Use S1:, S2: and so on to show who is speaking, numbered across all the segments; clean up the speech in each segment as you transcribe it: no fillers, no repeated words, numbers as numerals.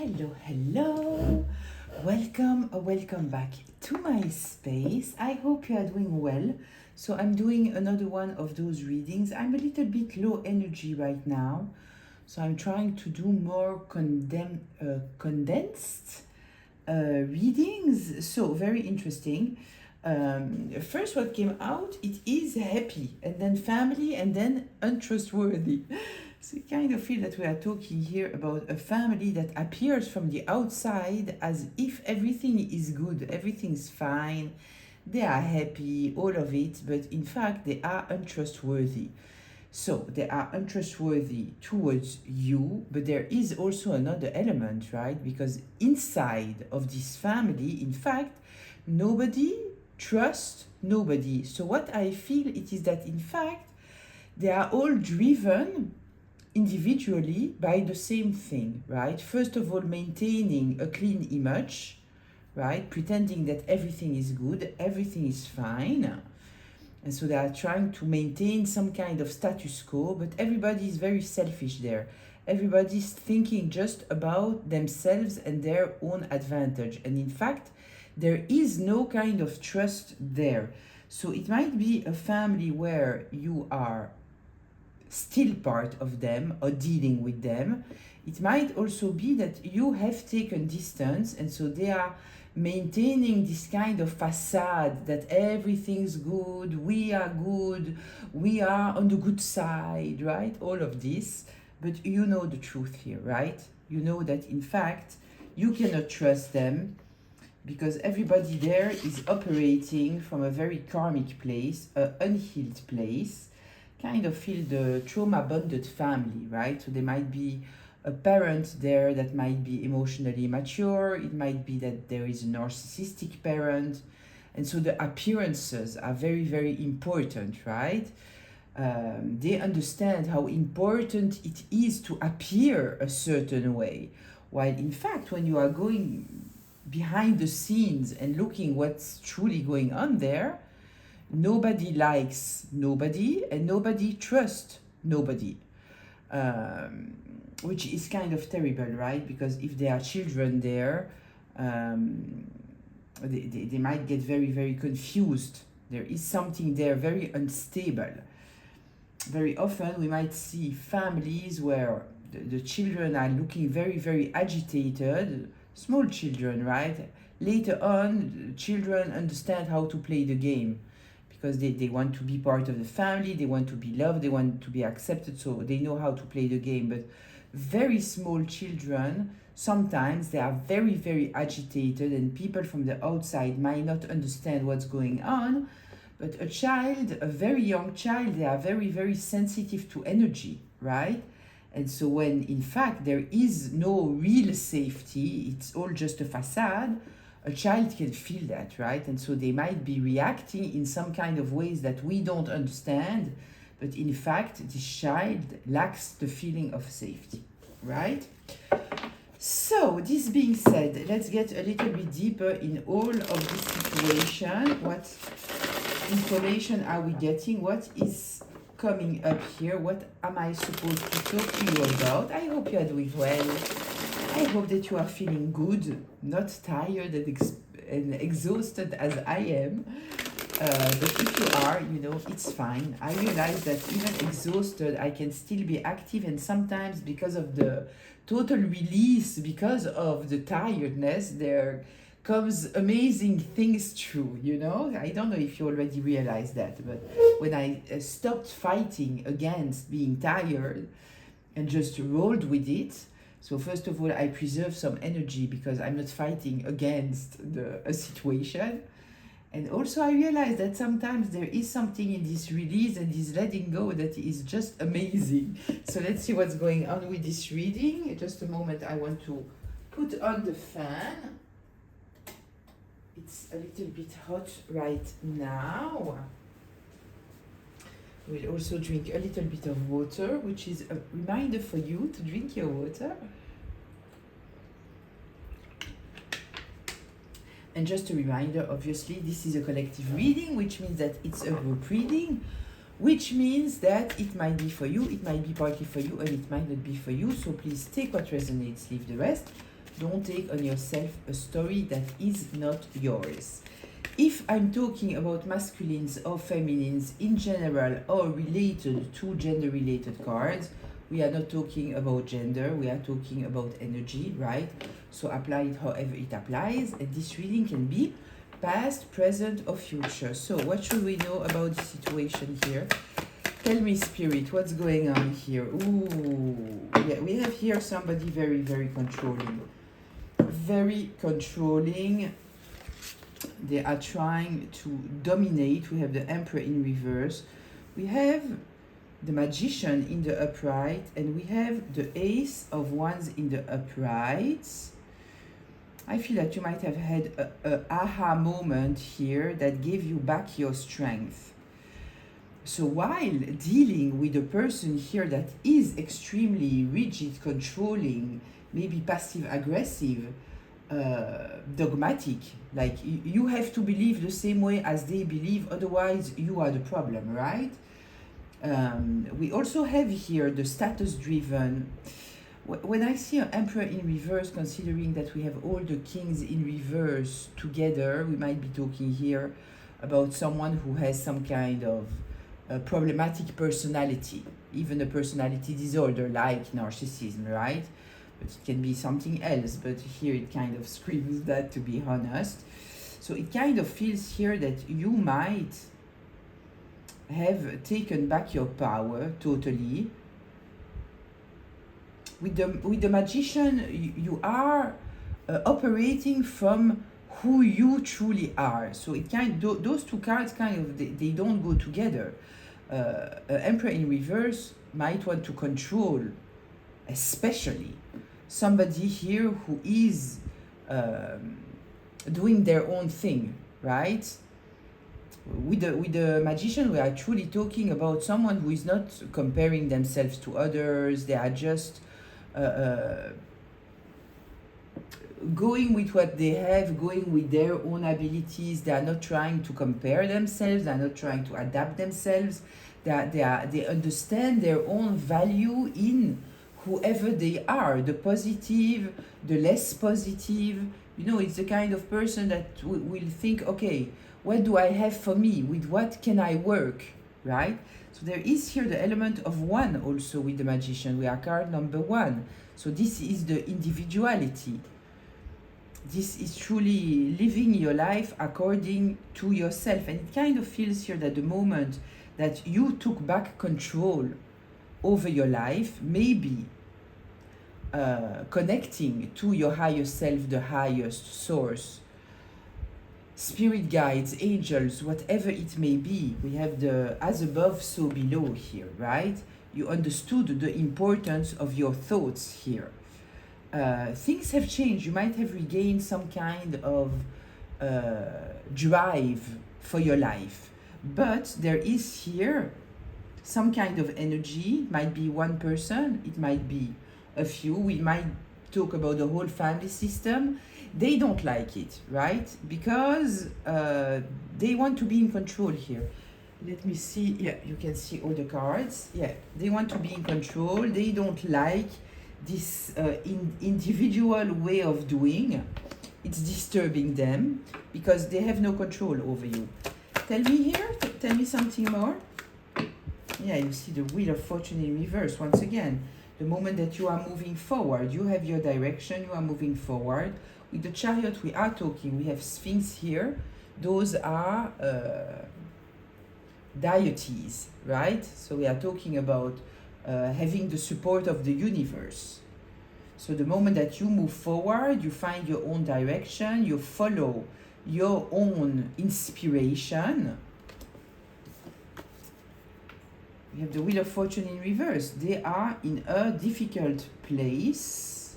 S1: Hello, hello. Welcome back to my space. I hope you are doing well. So I'm doing another one of those readings. I'm a little bit low energy right now. So I'm trying to do more condensed readings. So very interesting. First what came out, it is happy, and then family, and then untrustworthy. So I kind of feel that we are talking here about a family that appears from the outside as if everything is good, everything's fine, they are happy, all of it, but in fact they are untrustworthy. So they are untrustworthy towards you, but there is also another element, right? Because inside of this family, in fact, nobody trusts nobody. So what I feel it is that in fact they are all driven individually by the same thing, right? First of all, maintaining a clean image, right? Pretending that everything is good, everything is fine. And so they are trying to maintain some kind of status quo, but everybody is very selfish there. Everybody's thinking just about themselves and their own advantage. And in fact, there is no kind of trust there. So it might be a family where you are still part of them or dealing with them. It might also be that you have taken distance, and so they are maintaining this kind of facade that everything's good, we are on the good side, right? All of this. But you know the truth here, right? You know that in fact you cannot trust them because everybody there is operating from a very karmic place, an unhealed place. Kind of feel the trauma bonded family, right? So there might be a parent there that might be emotionally mature. It might be that there is a narcissistic parent. And so the appearances are very, very important, right? They understand how important it is to appear a certain way. While in fact, when you are going behind the scenes and looking what's truly going on there, nobody likes nobody and nobody trusts nobody, which is kind of terrible, right? Because if there are children there, they might get very, very confused. There is something there very unstable. Very often we might see families where the children are looking very, very agitated, small children, right? Later on, children understand how to play the game, because they want to be part of the family, they want to be loved, they want to be accepted, so they know how to play the game. But very small children, sometimes they are very, very agitated, and people from the outside might not understand what's going on. But a child, a very young child, they are very, very sensitive to energy, right? And so when in fact there is no real safety, it's all just a facade, a child can feel that, right? And so they might be reacting in some kind of ways that we don't understand, but in fact, this child lacks the feeling of safety, right? So, this being said, let's get a little bit deeper in all of this situation. What information are we getting? What is coming up here? What am I supposed to talk to you about? I hope you are doing well. I hope that you are feeling good, not tired and exhausted as I am. But if you are, it's fine. I realize that even exhausted, I can still be active, and sometimes because of the total release, because of the tiredness, there comes amazing things true, I don't know if you already realize that, but when I stopped fighting against being tired and just rolled with it. So first of all, I preserve some energy because I'm not fighting against a situation. And also I realize that sometimes there is something in this release and this letting go that is just amazing. So let's see what's going on with this reading. Just a moment, I want to put on the fan. It's a little bit hot right now. We'll also drink a little bit of water, which is a reminder for you to drink your water. And just a reminder, obviously, this is a collective reading, which means that it's a group reading, which means that it might be for you, it might be partly for you, and it might not be for you. So please take what resonates, leave the rest. Don't take on yourself a story that is not yours. If I'm talking about masculines or feminines in general or related to gender related cards, we are not talking about gender, we are talking about energy, right? So apply it however it applies, and this reading can be past, present, or future. So what should we know about the situation here? Tell me, Spirit, what's going on here? Ooh, yeah, we have here somebody very, very controlling. Very controlling. They are trying to dominate. We have the Emperor in reverse. We have the Magician in the upright. And we have the Ace of Wands in the upright. I feel that you might have had a aha moment here that gave you back your strength. So while dealing with a person here that is extremely rigid, controlling, maybe passive-aggressive, dogmatic, like you have to believe the same way as they believe, otherwise you are the problem, right? We also have here the status-driven. When I see an Emperor in reverse, considering that we have all the kings in reverse together, we might be talking here about someone who has some kind of problematic personality, even a personality disorder like narcissism, right? But it can be something else, but here it kind of screams that, to be honest. So it kind of feels here that you might have taken back your power totally. With the Magician, you are operating from who you truly are. So it those two cards kind of, they don't go together. Emperor in reverse might want to control, especially somebody here who is doing their own thing, right? With the Magician, we are truly talking about someone who is not comparing themselves to others. They are just going with what they have, going with their own abilities. They are not trying to compare themselves. They are not trying to adapt themselves. They understand their own value in whoever they are, the positive, the less positive. You know, it's the kind of person that will think, okay, what do I have for me? With what can I work, right? So there is here the element of one also with the Magician. We are card number 1. So this is the individuality. This is truly living your life according to yourself. And it kind of feels here that the moment that you took back control over your life, maybe connecting to your higher self, the highest source, spirit guides, angels, whatever it may be. We have the as above, so below here, right? You understood the importance of your thoughts here. Things have changed. You might have regained some kind of drive for your life. But there is here some kind of energy. It might be one person, it might be a few. We might talk about the whole family system. They don't like it, right? Because they want to be in control here. Let me see. Yeah, you can see all the cards. Yeah, they want to be in control. They don't like this individual way of doing. It's disturbing them because they have no control over you. Tell me here, tell me something more. Yeah, you see the Wheel of Fortune in reverse once again. The moment that you are moving forward, you have your direction, you are moving forward. With the Chariot, we are talking, we have Sphinx here. Those are deities, right? So we are talking about having the support of the universe. So the moment that you move forward, you find your own direction, you follow your own inspiration. We have the Wheel of Fortune in reverse. They are in a difficult place.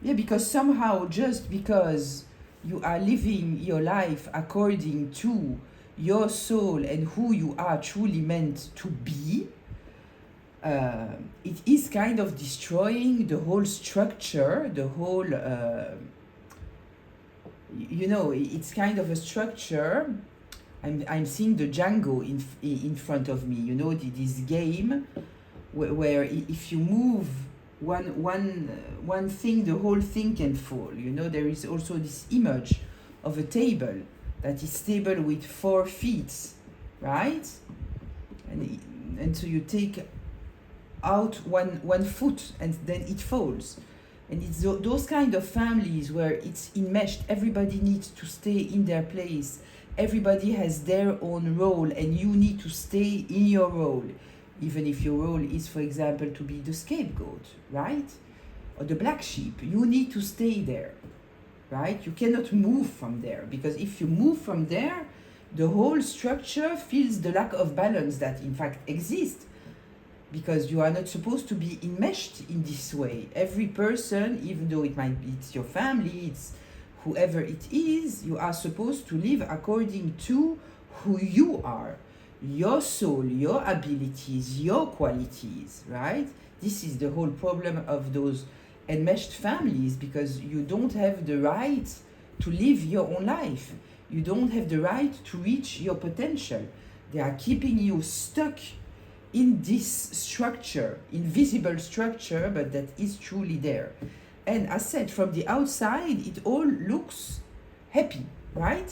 S1: Yeah, because somehow, just because you are living your life according to your soul and who you are truly meant to be, it is kind of destroying the whole structure, the whole, you know, it's kind of a structure. I'm seeing the Django in front of me, you know, this game where if you move one thing, the whole thing can fall. You know, there is also this image of a table that is stable with 4 feet, right? And so you take out one foot and then it falls. And it's those kind of families where it's enmeshed. Everybody needs to stay in their place. Everybody has their own role, and you need to stay in your role. Even if your role is, for example, to be the scapegoat, right? Or the black sheep, you need to stay there, right? You cannot move from there, because if you move from there, the whole structure feels the lack of balance that in fact exists, because you are not supposed to be enmeshed in this way. Every person, even though it might be it's your family, it's whoever it is, you are supposed to live according to who you are. Your soul, your abilities, your qualities, right? This is the whole problem of those enmeshed families, because you don't have the right to live your own life. You don't have the right to reach your potential. They are keeping you stuck in this structure, invisible structure, but that is truly there. And as said, from the outside, it all looks happy, right?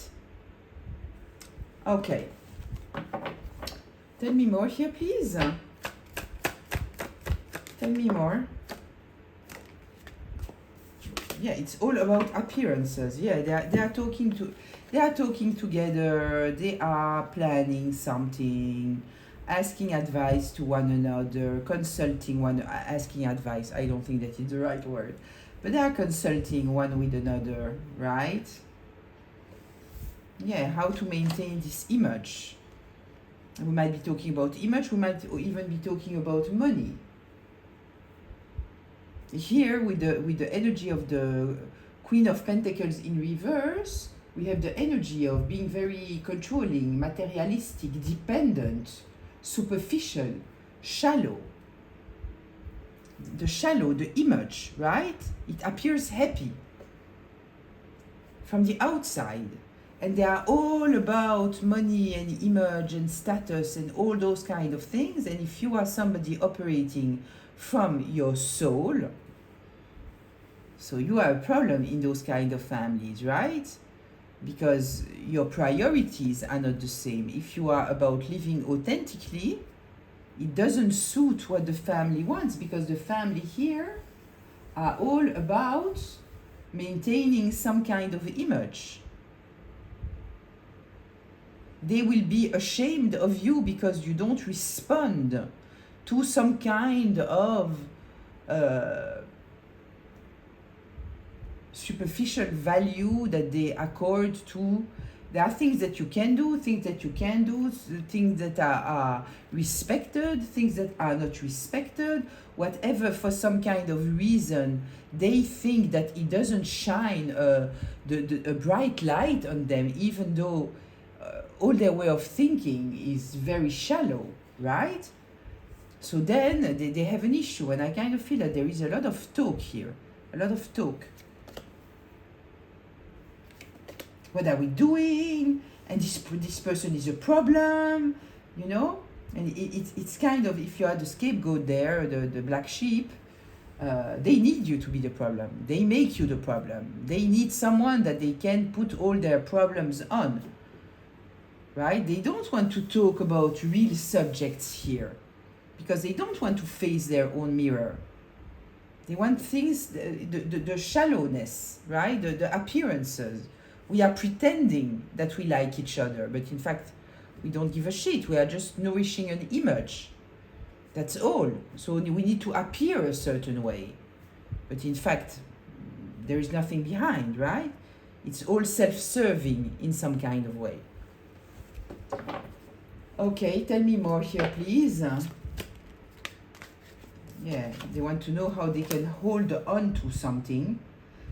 S1: Okay. Tell me more here, please. Tell me more. Yeah, it's all about appearances. Yeah, they are talking together. They are planning something, asking advice to one another, consulting asking advice. I don't think that is the right word, but they are consulting one with another, right? Yeah, how to maintain this image. We might be talking about image, we might even be talking about money. Here, with the energy of the Queen of Pentacles in reverse, we have the energy of being very controlling, materialistic, dependent, superficial, shallow. The image, right? It appears happy from the outside. And they are all about money and image and status and all those kind of things. And if you are somebody operating from your soul, so you have a problem in those kind of families, right? Because your priorities are not the same. If you are about living authentically, it doesn't suit what the family wants, because the family here are all about maintaining some kind of image. They will be ashamed of you because you don't respond to some kind of superficial value that they accord to. There are things that you can do, things that you can do, things that are respected, things that are not respected. Whatever, for some kind of reason, they think that it doesn't shine a bright light on them, even though all their way of thinking is very shallow, right? So then they have an issue, and I kind of feel that there is a lot of talk here, a lot of talk. What are we doing? And this person is a problem, you know? And it's kind of, if you are the scapegoat there, the black sheep, they need you to be the problem. They make you the problem. They need someone that they can put all their problems on, right? They don't want to talk about real subjects here, because they don't want to face their own mirror. They want things, the shallowness, right? The appearances. We are pretending that we like each other, but in fact, we don't give a shit. We are just nourishing an image. That's all. So we need to appear a certain way. But in fact, there is nothing behind, right? It's all self-serving in some kind of way. Okay, tell me more here, please. Yeah, they want to know how they can hold on to something.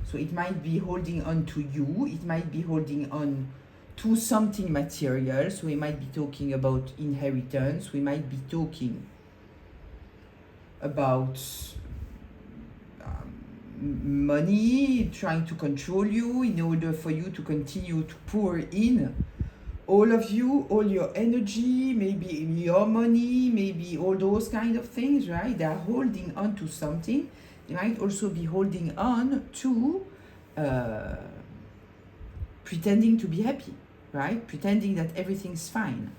S1: So it might be holding on to you, it might be holding on to something material. So we might be talking about inheritance, we might be talking about money, trying to control you in order for you to continue to pour in all of you, all your energy, maybe your money, maybe all those kind of things, right? They are holding on to something. They might also be holding on to pretending to be happy, right? Pretending that everything's fine.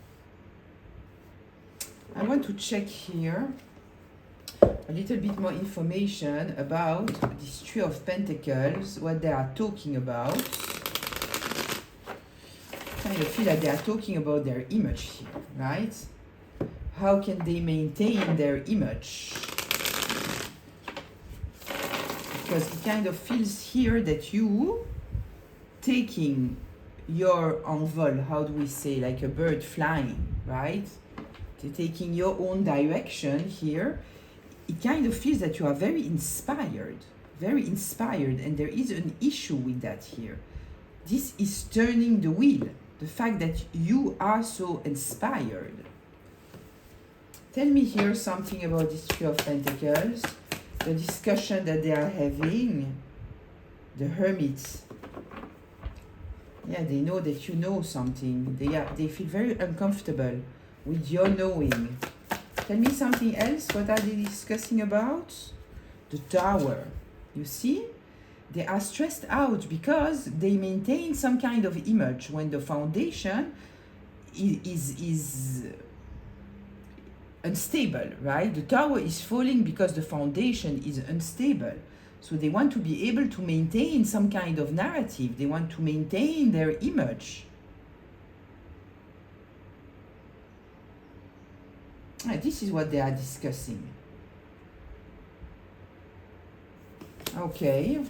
S1: I want to check here a little bit more information about this Three of Pentacles, what they are talking about. I kind of feel like they are talking about their image here, right? How can they maintain their image? Because it kind of feels here that you taking your envol, how do we say, like a bird flying, right? Taking your own direction here. It kind of feels that you are very inspired, and there is an issue with that here. This is turning the wheel, the fact that you are so inspired. Tell me here something about this Three of Pentacles, the discussion that they are having, the Hermit. Yeah, they know that you know something. They feel very uncomfortable with your knowing. Tell me something else. What are they discussing about? The Tower. You see? They are stressed out because they maintain some kind of image when the foundation is unstable, right? The tower is falling because the foundation is unstable. So they want to be able to maintain some kind of narrative. They want to maintain their image. This is what they are discussing. Okay.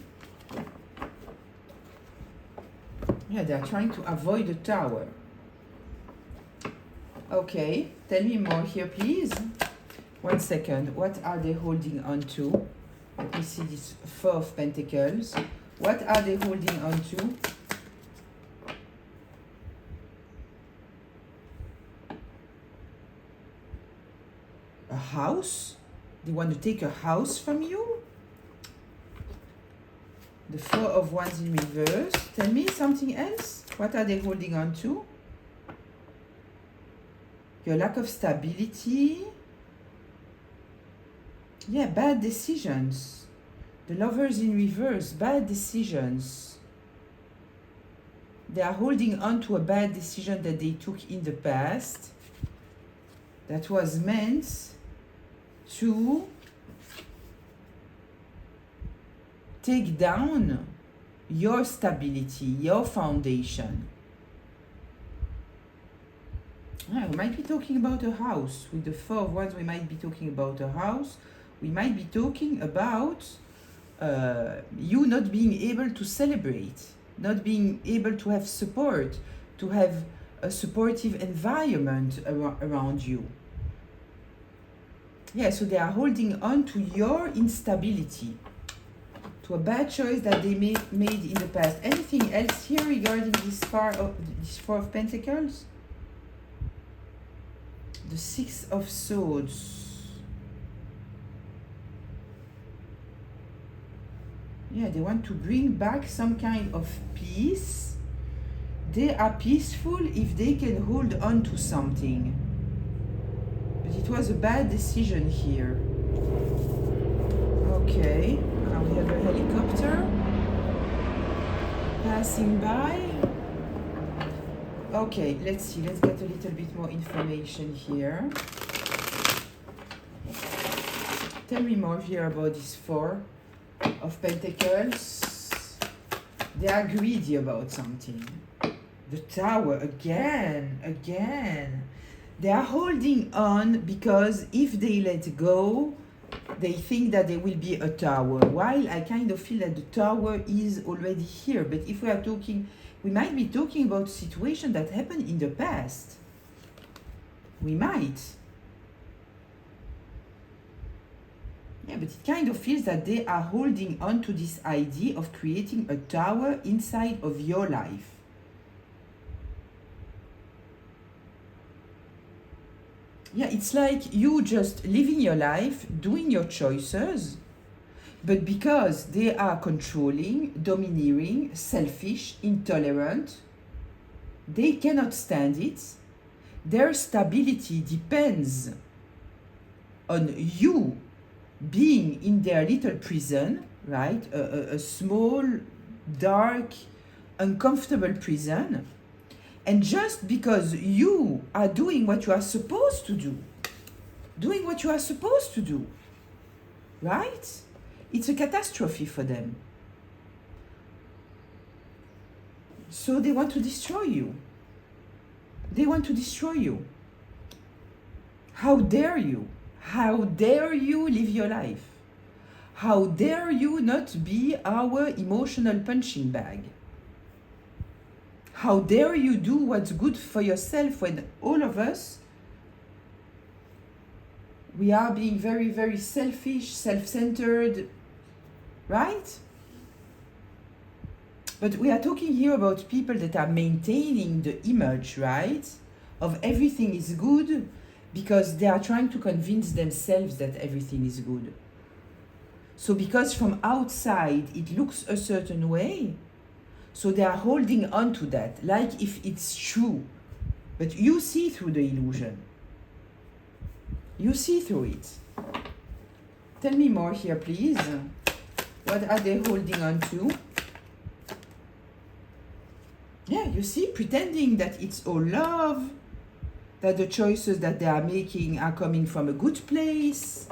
S1: Yeah, they are trying to avoid the tower. Okay, tell me more here, please. 1 second. What are they holding on to? Let me see this Four of Pentacles. What are they holding on to? A house? They want to take a house from you? The Four of Wands in reverse. Tell me something else. What are they holding on to? Your lack of stability. Yeah, bad decisions. The Lovers in reverse, bad decisions. They are holding on to a bad decision that they took in the past that was meant to take down your stability, your foundation. We might be talking about a house. With the Four of Wands, we might be talking about a house. We might be talking about you not being able to celebrate, not being able to have support, to have a supportive environment around you. Yeah, so they are holding on to your instability, to a bad choice that they made in the past. Anything else here regarding this Four of Pentacles? The Six of Swords. Yeah, they want to bring back some kind of peace. They are peaceful if they can hold on to something. But it was a bad decision here. Okay, now we have a helicopter passing by. Okay, let's see. Let's get a little bit more information here. Tell me more here about this Four of Pentacles. They are greedy about something. The Tower, again. They are holding on because if they let go, they think that there will be a tower. While I kind of feel that the tower is already here. But if we are talking, we might be talking about a situation that happened in the past. We might. Yeah, but it kind of feels that they are holding on to this idea of creating a tower inside of your life. Yeah, it's like you just living your life, doing your choices, but because they are controlling, domineering, selfish, intolerant, They cannot stand it. Their stability depends on you being in their little prison, right? A small, dark, uncomfortable prison. And just because you are doing what you are supposed to do, right? It's a catastrophe for them. So they want to destroy you. How dare you? How dare you live your life? How dare you not be our emotional punching bag? How dare you do what's good for yourself when all of us, we are being very, very selfish, self-centered, right? But we are talking here about people that are maintaining the image, right, of everything is good because they are trying to convince themselves that everything is good. So because from outside it looks a certain way, so they are holding on to that, like if it's true. But you see through the illusion. You see through it. Tell me more here, please. What are they holding on to? Yeah, you see, pretending that it's all love, that the choices that they are making are coming from a good place.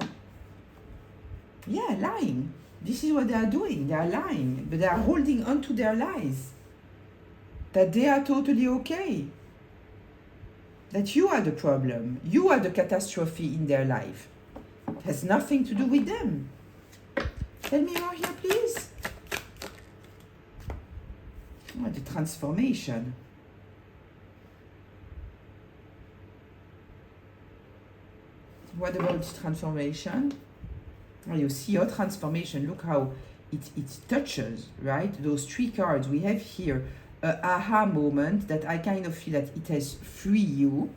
S1: Yeah, lying. This is what they are doing. They are lying, but they are holding on to their lies. That they are totally okay. That you are the problem. You are the catastrophe in their life. It has nothing to do with them. Tell me more here, please. Oh, the transformation. What about transformation? Oh, you see your transformation. Look how it touches, right? Those three cards we have here. A aha moment that I kind of feel that it has freed you,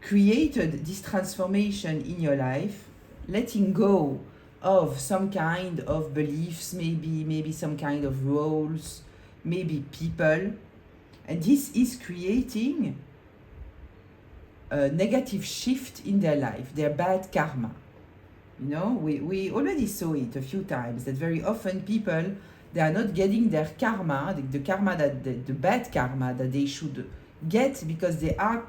S1: created this transformation in your life, letting go of some kind of beliefs, maybe some kind of roles, maybe people, and this is creating a negative shift in their life, their bad karma. You know, we already saw it a few times, that very often people, they are not getting their karma, the karma that the bad karma that they should get, because they are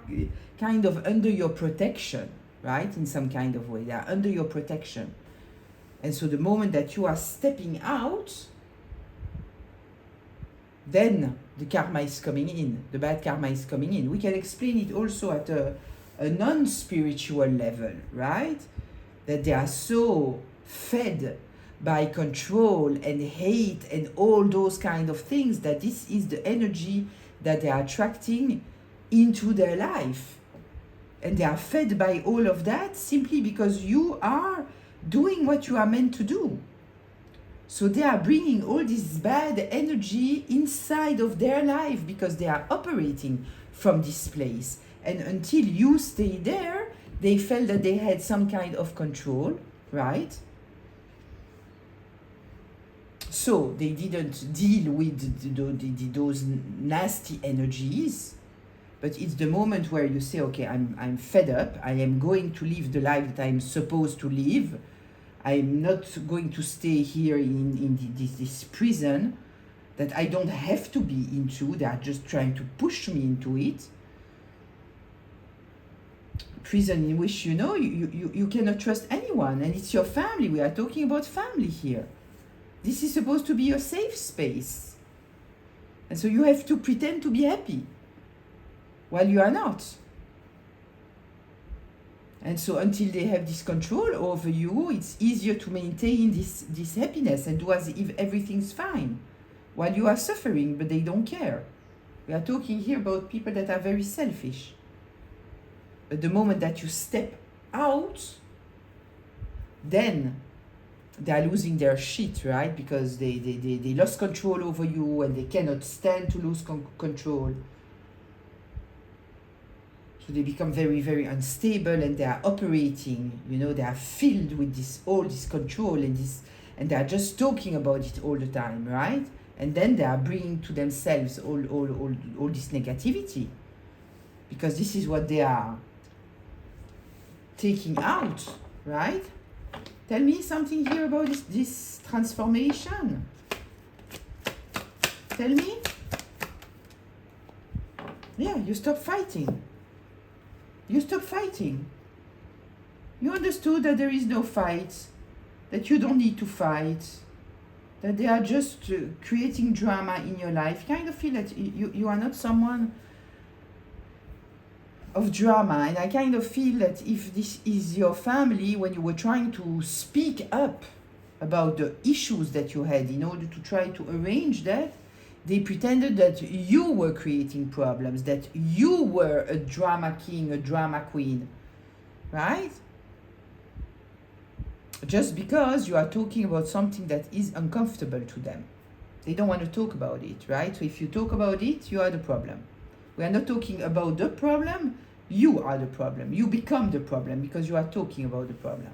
S1: kind of under your protection, right? In some kind of way, they are under your protection. And so the moment that you are stepping out, then the karma is coming in, the bad karma is coming in. We can explain it also at a non-spiritual level, right? That they are so fed by control and hate and all those kind of things, that this is the energy that they are attracting into their life. And they are fed by all of that simply because you are doing what you are meant to do. So they are bringing all this bad energy inside of their life because they are operating from this place. And until you stay there, they felt that they had some kind of control, right? So they didn't deal with those nasty energies. But it's the moment where you say, okay, I'm fed up. I am going to live the life that I'm supposed to live. I'm not going to stay here in this prison that I don't have to be into. They are just trying to push me into it. Prison in which, you know, you cannot trust anyone. And it's your family. We are talking about family here. This is supposed to be your safe space. And so you have to pretend to be happy while you are not. And so until they have this control over you, it's easier to maintain this happiness and do as if everything's fine while you are suffering, but they don't care. We are talking here about people that are very selfish. But the moment that you step out, then they are losing their shit, right? Because they lost control over you and they cannot stand to lose control. So they become very, very unstable and they are operating, you know, they are filled with all this control and they are just talking about it all the time, right? And then they are bringing to themselves all this negativity, because this is what they are taking out, right? Tell me something here about this transformation. Tell me. Yeah, you stop fighting. You stop fighting. You understood that there is no fight, that you don't need to fight, that they are just creating drama in your life. You kind of feel that you are not someone of drama, and I kind of feel that if this is your family, when you were trying to speak up about the issues that you had in order to try to arrange that, they pretended that you were creating problems, that you were a drama king, a drama queen, right? Just because you are talking about something that is uncomfortable to them. They don't want to talk about it, right? So if you talk about it, you are the problem. We are not talking about the problem, you are the problem. You become the problem because you are talking about the problem.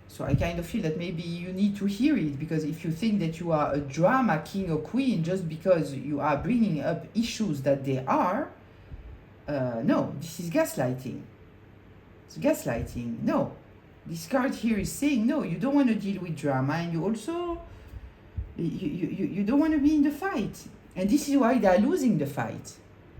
S1: So I kind of feel that maybe you need to hear it, because if you think that you are a drama king or queen just because you are bringing up issues that they are, no, this is gaslighting. It's gaslighting. No. This card here is saying, no, you don't want to deal with drama, and you also, you don't want to be in the fight. And this is why they are losing the fight,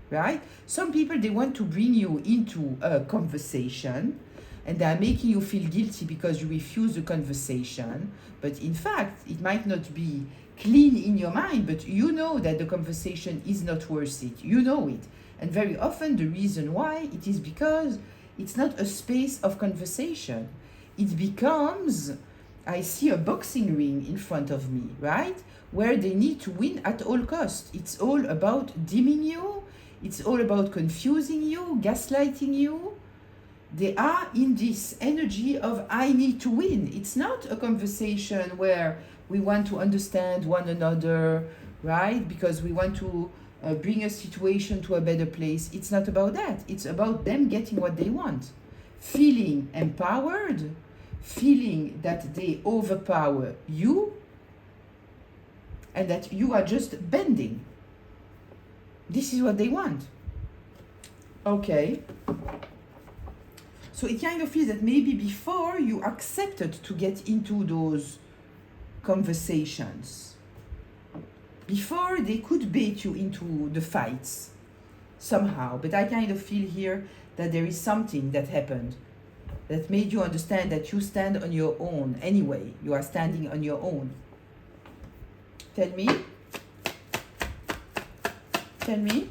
S1: right? Some people, they want to bring you into a conversation, and they are making you feel guilty because you refuse the conversation. But in fact, it might not be clean in your mind, but you know that the conversation is not worth it. You know it. And very often the reason why, it is because it's not a space of conversation. It becomes, I see a boxing ring in front of me, right? Where they need to win at all costs. It's all about dimming you. It's all about confusing you, gaslighting you. They are in this energy of, I need to win. It's not a conversation where we want to understand one another, right? Because we want to bring a situation to a better place. It's not about that. It's about them getting what they want. Feeling empowered, feeling that they overpower you, and that you are just bending. This is what they want. Okay. So it kind of feels that maybe before you accepted to get into those conversations, before they could bait you into the fights somehow. But I kind of feel here that there is something that happened that made you understand that you stand on your own anyway. You are standing on your own. Tell me. Tell me.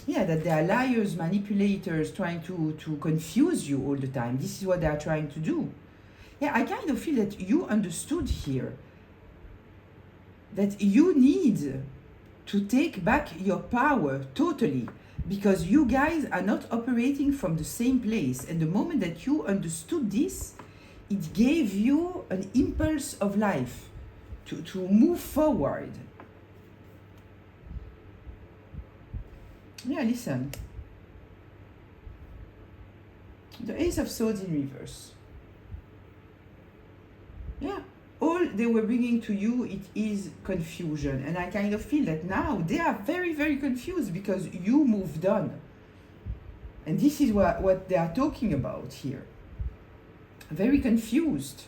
S1: Yeah, that they are liars, manipulators, trying to confuse you all the time. This is what they are trying to do. Yeah, I kind of feel that you understood here that you need to take back your power totally, because you guys are not operating from the same place. And the moment that you understood this, it gave you an impulse of life to move forward. Yeah, listen. The Ace of Swords in reverse. Yeah. All they were bringing to you, it is confusion. And I kind of feel that now they are very, very confused because you moved on. And this is what they are talking about here. Very confused.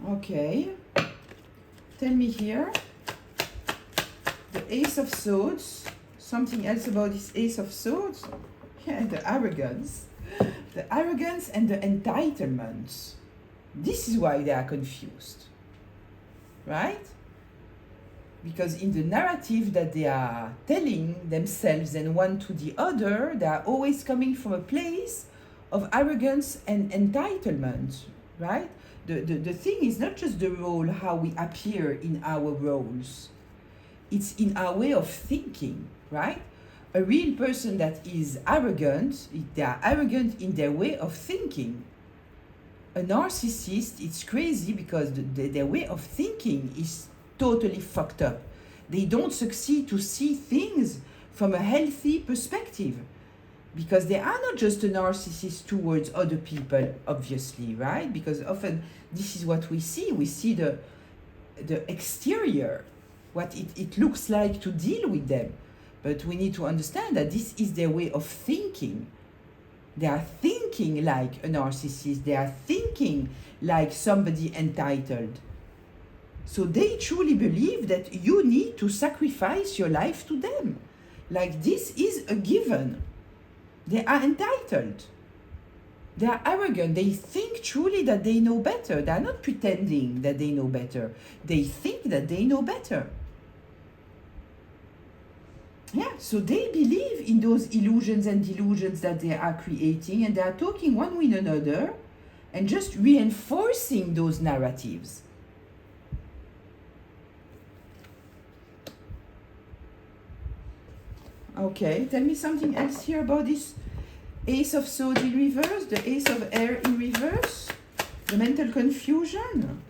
S1: Okay. Tell me here. The Ace of Swords. Something else about this Ace of Swords. Yeah, the arrogance. The arrogance and the entitlement. This is why they are confused. Right? Because in the narrative that they are telling themselves and one to the other, they are always coming from a place of arrogance and entitlement. Right? The thing is not just the role, how we appear in our roles. It's in our way of thinking, right? A real person that is arrogant, they are arrogant in their way of thinking. A narcissist, it's crazy because their way of thinking is totally fucked up. They don't succeed to see things from a healthy perspective. Because they are not just a narcissist towards other people, obviously, right? Because often this is what we see. We see the exterior, what it looks like to deal with them. But we need to understand that this is their way of thinking. They are thinking like a narcissist. They are thinking like somebody entitled. So they truly believe that you need to sacrifice your life to them. Like this is a given. They are entitled. They are arrogant. They think truly that they know better. They are not pretending that they know better. They think that they know better. Yeah, so they believe in those illusions and delusions that they are creating, and they are talking one with another and just reinforcing those narratives. Okay, tell me something else here about this Ace of Swords in reverse, the Ace of Air in reverse, the mental confusion,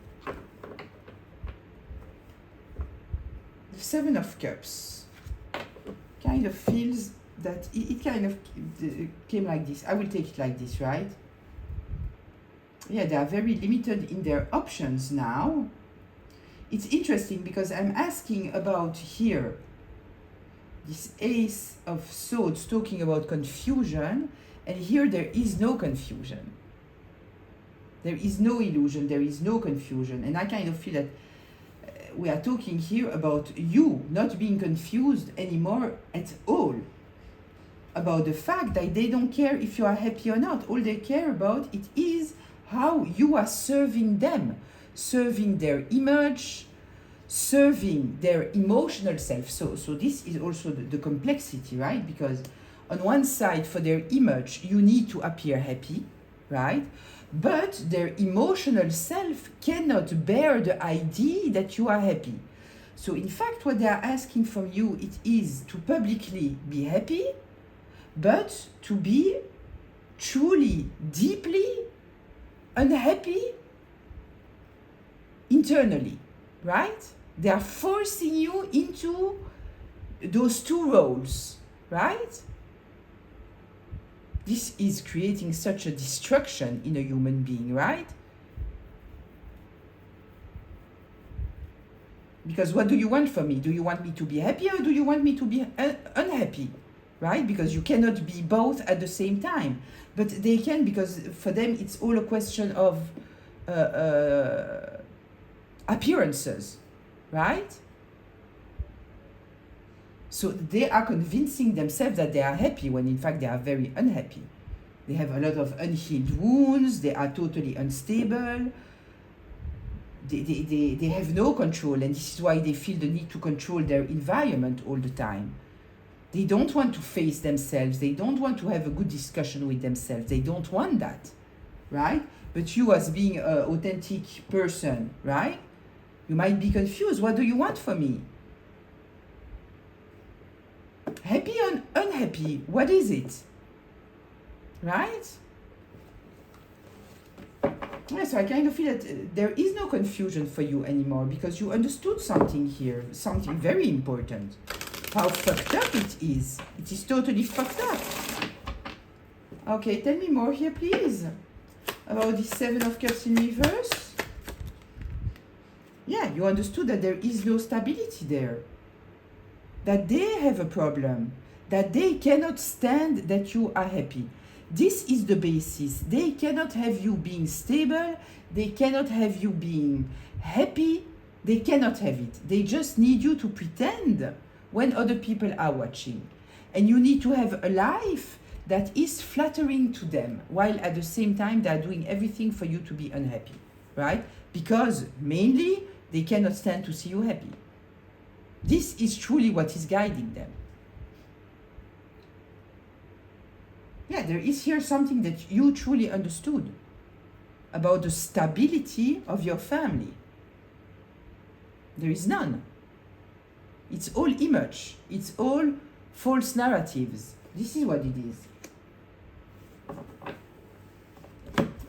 S1: the Seven of Cups. Kind of feels that it kind of came like this. I will take it like this, right? Yeah, they are very limited in their options now. It's interesting because I'm asking about here this Ace of Swords talking about confusion, and here there is no confusion. There is no illusion, there is no confusion. And I kind of feel that we are talking here about you not being confused anymore at all. About the fact that they don't care if you are happy or not. All they care about it is how you are serving them, serving their image, serving their emotional self. So this is also the complexity, right? Because on one side, for their image, you need to appear happy, right? But their emotional self cannot bear the idea that you are happy. So in fact, what they are asking from you, it is to publicly be happy, but to be truly, deeply unhappy internally, right? They are forcing you into those two roles, right? This is creating such a destruction in a human being, right? Because what do you want from me? Do you want me to be happy or do you want me to be unhappy? Right? Because you cannot be both at the same time. But they can, because for them it's all a question of appearances, right? So they are convincing themselves that they are happy when in fact they are very unhappy. They have a lot of unhealed wounds, they are totally unstable, they have no control, and this is why they feel the need to control their environment all the time. They don't want to face themselves, they don't want to have a good discussion with themselves, they don't want that, right? But you as being an authentic person, right? You might be confused, what do you want from me? Happy or unhappy, what is it? Right? Yeah, so I kind of feel that there is no confusion for you anymore because you understood something here, something very important. How fucked up it is. It is totally fucked up. Okay, tell me more here, please. About the Seven of Cups in reverse. Yeah, you understood that there is no stability there. That they have a problem. That they cannot stand that you are happy. This is the basis. They cannot have you being stable. They cannot have you being happy. They cannot have it. They just need you to pretend when other people are watching. And you need to have a life that is flattering to them, while at the same time they are doing everything for you to be unhappy, right? Because mainly they cannot stand to see you happy. This is truly what is guiding them. Yeah, there is here something that you truly understood about the stability of your family. There is none. It's all image. It's all false narratives. This is what it is.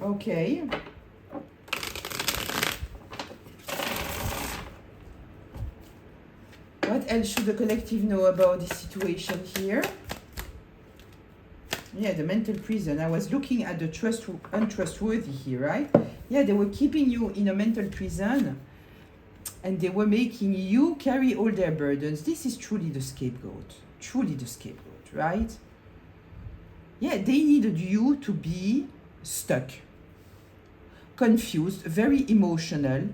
S1: Okay. What else should the collective know about this situation here? Yeah, the mental prison. I was looking at the untrustworthy here, right? Yeah, they were keeping you in a mental prison and they were making you carry all their burdens. This is truly the scapegoat. Truly the scapegoat, right? Yeah, they needed you to be stuck, confused, very emotional.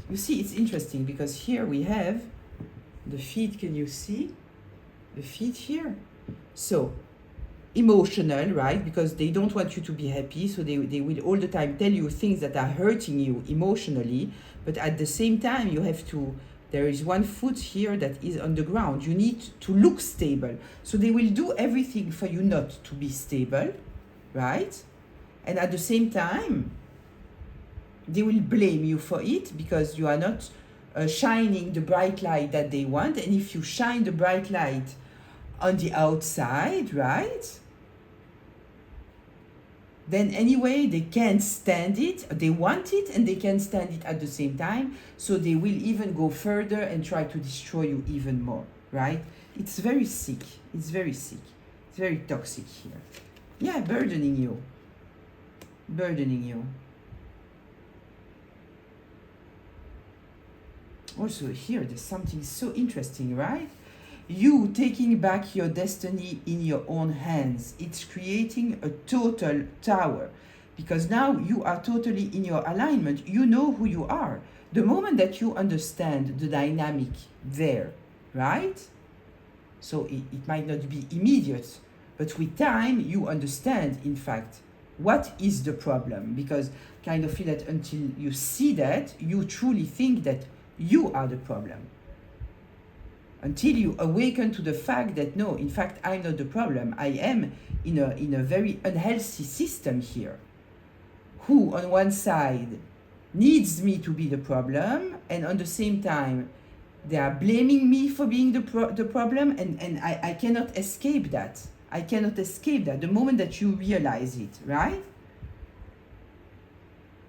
S1: You see, it's interesting because here we have the feet. Can you see the feet here? So, emotional, right? Because they don't want you to be happy, so they will all the time tell you things that are hurting you emotionally, but at the same time you have to, there is one foot here that is on the ground. You need to look stable, so they will do everything for you not to be stable, right? And at the same time they will blame you for it because you are not shining the bright light that they want. And if you shine the bright light on the outside, right, then anyway they can't stand it. They want it and they can't stand it at the same time, so they will even go further and try to destroy you even more, right? It's very sick. It's very sick. It's very toxic here. Yeah, burdening you. Burdening you. Also here there's something so interesting, right? You taking back your destiny in your own hands. It's creating a total tower because now you are totally in your alignment. You know who you are. The moment that you understand the dynamic there, right? So it might not be immediate, but with time you understand, in fact, what is the problem. Because kind of feel that until you see that, you truly think that you are the problem. Until you awaken to the fact that no, in fact, I'm not the problem. I am in a very unhealthy system here, who on one side needs me to be the problem, and on the same time they are blaming me for being the problem, and I cannot escape that. I cannot escape that the moment that you realize it, right?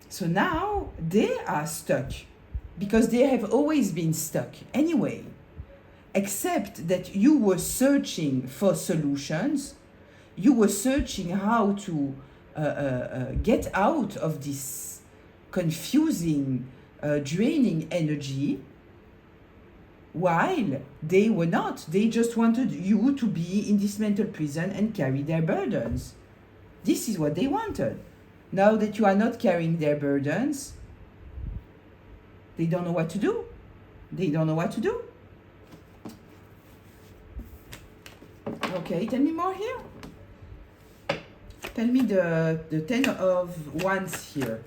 S1: So now they are stuck because they have always been stuck anyway. Except that you were searching for solutions, you were searching how to get out of this confusing, draining energy, while they were not. They just wanted you to be in this mental prison and carry their burdens. This is what they wanted. Now that you are not carrying their burdens, they don't know what to do. They don't know what to do. Okay, tell me more here. Tell me the Ten of Wands here.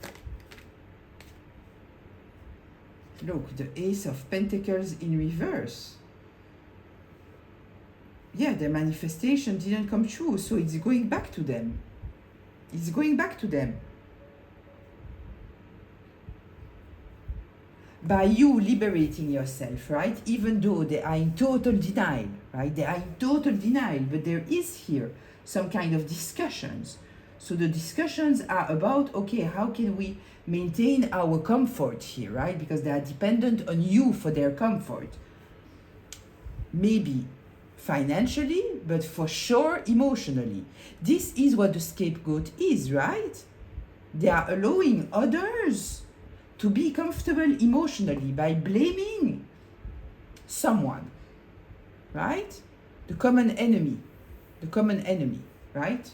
S1: Look, the Ace of Pentacles in reverse. Yeah, the manifestation didn't come true, so it's going back to them. It's going back to them. By you liberating yourself, right? Even though they are in total denial, right? They are in total denial, but there is here some kind of discussions. So the discussions are about, okay, how can we maintain our comfort here, right? Because they are dependent on you for their comfort. Maybe financially, but for sure emotionally. This is what the scapegoat is, right? They are allowing others to be comfortable emotionally by blaming someone, right? The common enemy, right?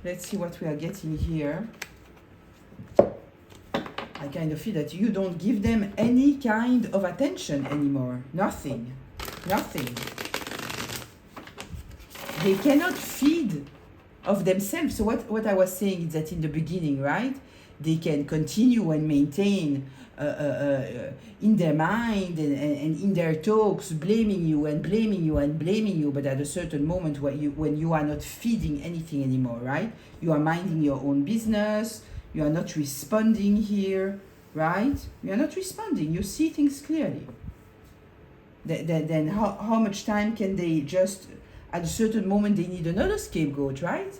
S1: Let's see what we are getting here. I kind of feel that you don't give them any kind of attention anymore. Nothing. They cannot feed of themselves. So what I was saying is that in the beginning, right, they can continue and maintain in their mind and in their talks blaming you, but at a certain moment when you are not feeding anything anymore, right, you are minding your own business, you are not responding here, right, you are not responding, you see things clearly, then how much time can they just, at a certain moment they need another scapegoat, right?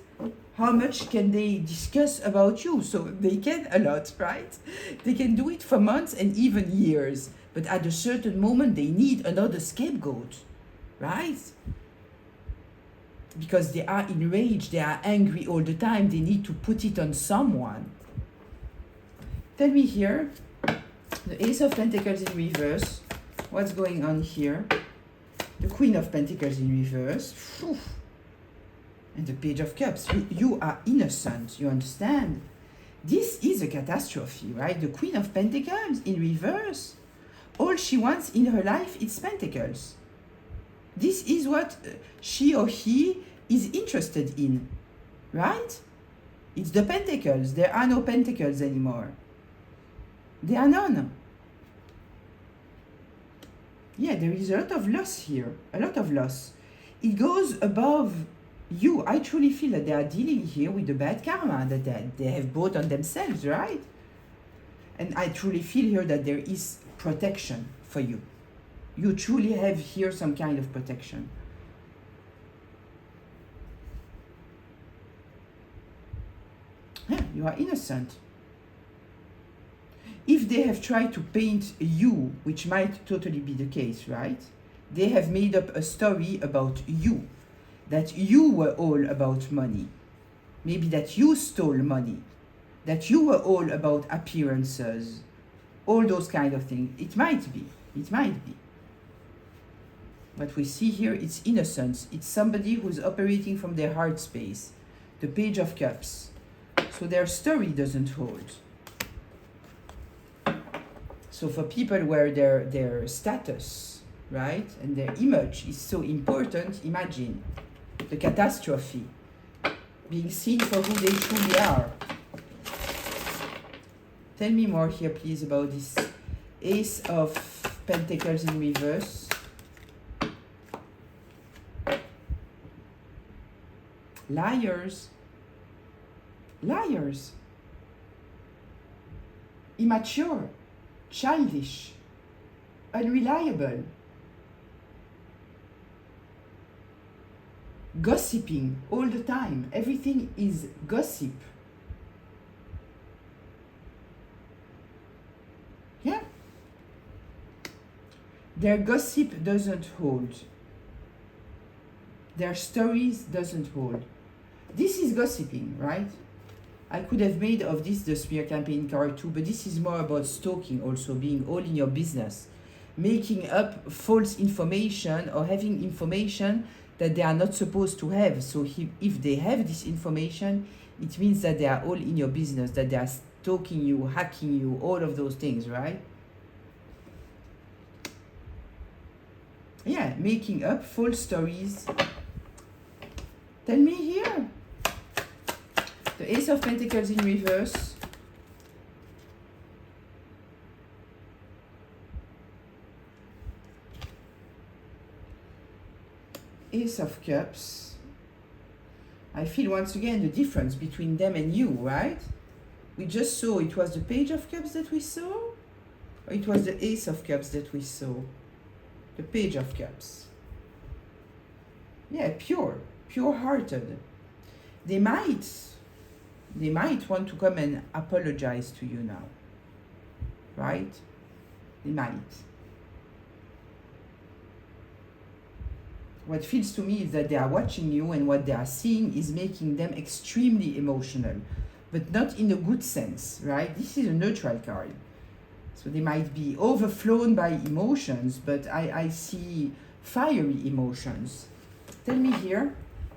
S1: How much can they discuss about you? So they can a lot, right? They can do it for months and even years. But at a certain moment they need another scapegoat. right? Because they are enraged, they are angry all the time, they need to put it on someone. Tell me here, the Ace of Pentacles in reverse, what's going on here? The Queen of Pentacles in reverse. Whew. And the Page of Cups. You are innocent, you understand? This is a catastrophe, right? The Queen of Pentacles in reverse. All she wants in her life is pentacles. This is what she or he is interested in, right? It's the pentacles. There are no pentacles anymore. There are none. Yeah, there is a lot of loss here, a lot of loss. It goes above you. I truly feel that they are dealing here with the bad karma that they have brought on themselves, right? And I truly feel here that there is protection for you. You truly have here some kind of protection. Yeah, you are innocent. If they have tried to paint you, which might totally be the case, right? They have made up a story about you, that you were all about money. Maybe that you stole money, that you were all about appearances, all those kind of things. It might be, it might be. What we see here, it's innocence. It's somebody who's operating from their heart space. The Page of Cups. So their story doesn't hold. So for people where their status, right, and their image is so important, imagine the catastrophe, being seen for who they truly are. Tell me more here, please, about this Ace of Pentacles in reverse. Liars. Liars. Immature. Childish. Unreliable. Gossiping all the time. Everything is gossip. Yeah. Their gossip doesn't hold. Their stories doesn't hold. This is gossiping, right? I could have made of this the smear campaign card too, but this is more about stalking also, being all in your business. Making up false information or having information that they are not supposed to have. So if they have this information, it means that they are all in your business, that they are stalking you, hacking you, all of those things, right? Yeah, making up false stories. Tell me here. The Ace of Pentacles in reverse. Ace of Cups. I feel once again the difference between them and you, right? We just saw it was the Page of Cups that we saw, or it was the Ace of Cups that we saw? The Page of Cups. Yeah, pure-hearted. They might want to come and apologize to you now, right? They might. What feels to me is that they are watching you, and what they are seeing is making them extremely emotional, but not in a good sense, right? This is a neutral card. So they might be overflown by emotions, but I see fiery emotions. Tell me here,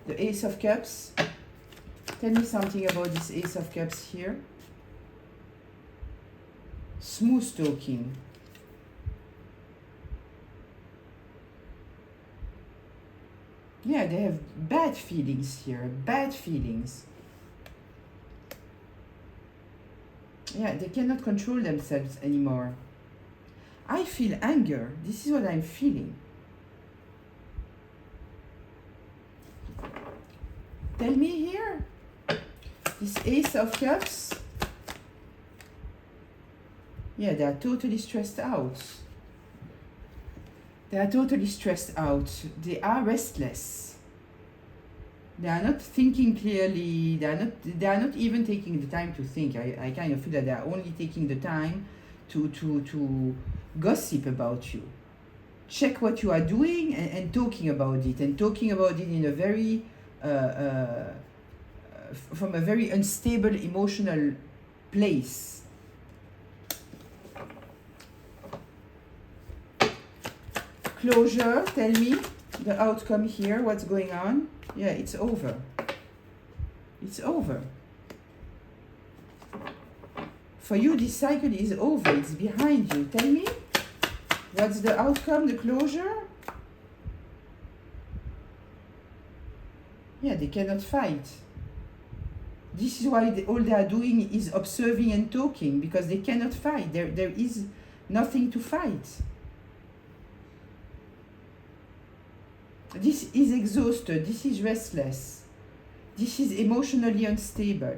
S1: the Ace of Cups. Tell me something about this Ace of Cups here. Smooth talking. Yeah, they have bad feelings here, bad feelings. Yeah, they cannot control themselves anymore. I feel anger. This is what I'm feeling. Tell me here. This Ace of Cups. Yeah, they are totally stressed out. They are totally stressed out. They are restless. They are not thinking clearly. They are not even taking the time to think. I kind of feel that they are only taking the time to gossip about you. check what you are doing and talking about it, and talking about it in a very from a very unstable emotional place. Closure, tell me the outcome here, what's going on? Yeah, it's over. It's over. For you, this cycle is over, it's behind you. Tell me, what's the outcome, the closure? Yeah, they cannot fight. This is why all they are doing is observing and talking, because they cannot fight. There is nothing to fight. This is exhausted, this is restless, this is emotionally unstable.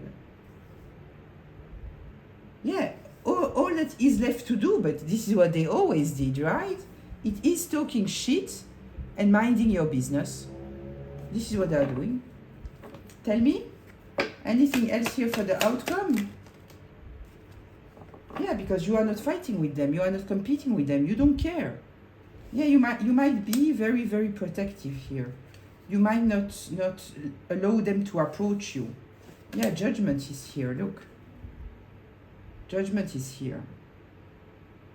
S1: Yeah, all that is left to do, but this is what they always did, right? It is talking shit and minding your business. This is what they are doing. Tell me, anything else here for the outcome? Yeah, because you are not fighting with them, you are not competing with them, you don't care. Yeah, you might be very, very protective here. You might not allow them to approach you. Yeah, judgment is here, look. Judgment is here.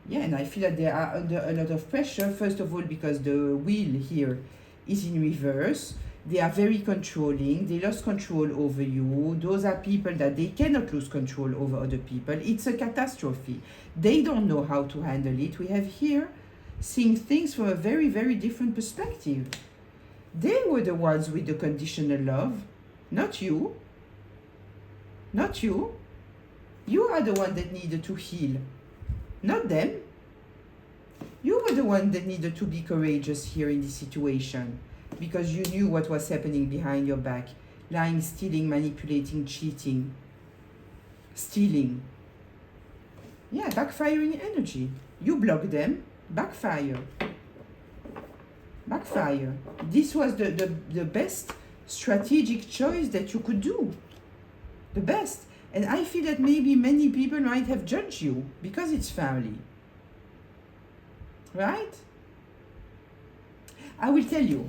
S1: Yeah, and I feel that they are under a lot of pressure, first of all, because the wheel here is in reverse. They are very controlling. They lost control over you. Those are people that they cannot lose control over other people. It's a catastrophe. They don't know how to handle it. We have here seeing things from a very, very different perspective. They were the ones with the conditional love, not you. Not you. You are the one that needed to heal, not them. You were the one that needed to be courageous here in this situation, because you knew what was happening behind your back. Lying, stealing, manipulating, cheating, stealing. Yeah, backfiring energy. You block them. Backfire. Backfire. This was the best strategic choice that you could do. The best. And I feel that maybe many people might have judged you because it's family. Right? I will tell you.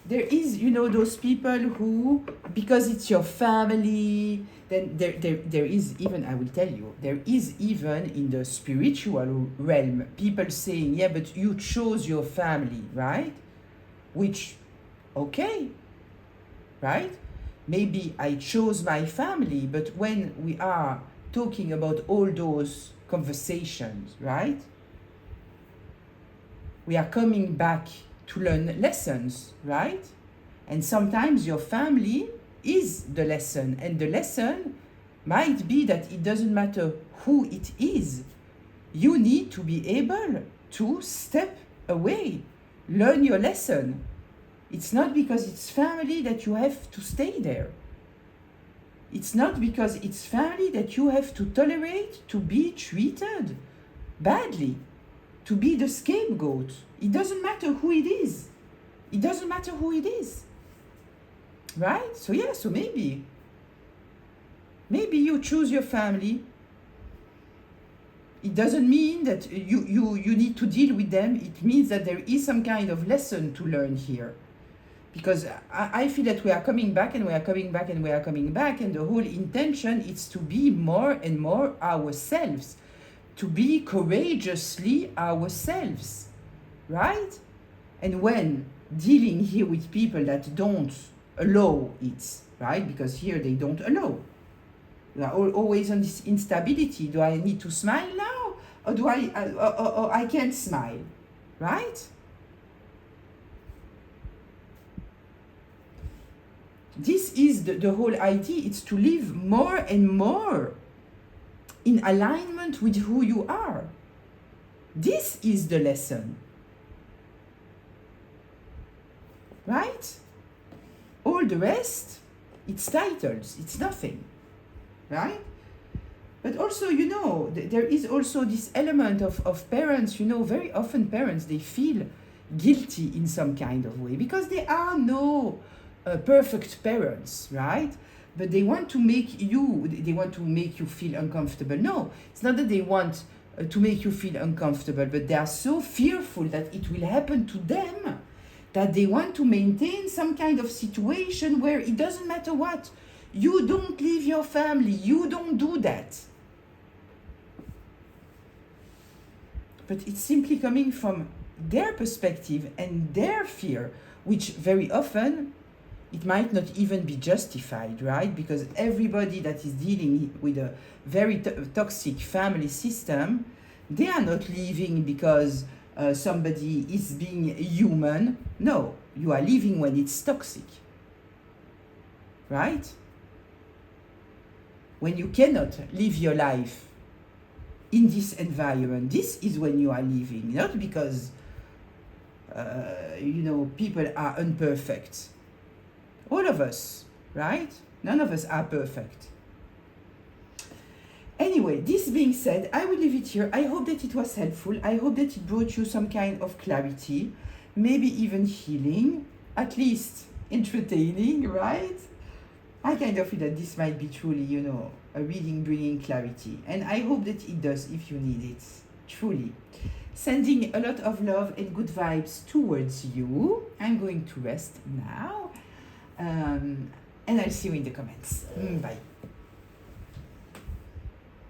S1: There is, those people who, because it's your family, then there is even, I will tell you, there is even in the spiritual realm, people saying, yeah, but you chose your family, right? Which, okay, right? Maybe I chose my family, but when we are talking about all those conversations, right? We are coming back to learn lessons, right? And sometimes your family is the lesson, and the lesson might be that it doesn't matter who it is. You need to be able to step away, learn your lesson. It's not because it's family that you have to stay there. It's not because it's family that you have to tolerate to be treated badly, to be the scapegoat. It doesn't matter who it is. It doesn't matter who it is. Right? So yeah, so maybe you choose your family. It doesn't mean that you need to deal with them. It means that there is some kind of lesson to learn here. Because I feel that we are coming back and we are coming back and we are coming back, and the whole intention is to be more and more ourselves, to be courageously ourselves, right? And when dealing here with people that don't allow it, right? Because here they don't allow. We are always on this instability. Do I need to smile now? Or do I can't smile, right? This is the whole idea. It's to live more and more in alignment with who you are. This is the lesson. Right? All the rest, it's titles, it's nothing. Right? But also, there is also this element of parents, very often parents, they feel guilty in some kind of way because there are no perfect parents, right? But they want to make you feel uncomfortable. No, it's not that they want to make you feel uncomfortable, but they are so fearful that it will happen to them that they want to maintain some kind of situation where it doesn't matter what. You don't leave your family, you don't do that. But it's simply coming from their perspective and their fear, which very often it might not even be justified, right? Because everybody that is dealing with a very toxic family system, they are not leaving because somebody is being human. No, you are leaving when it's toxic, right? When you cannot live your life in this environment, this is when you are leaving, not because people are imperfect. All of us, right? None of us are perfect. Anyway, this being said, I will leave it here. I hope that it was helpful. I hope that it brought you some kind of clarity, maybe even healing, at least entertaining, right? I kind of feel that this might be truly, a reading bringing clarity. And I hope that it does if you need it, truly. Sending a lot of love and good vibes towards you. I'm going to rest now. And I'll see you in the comments. Bye.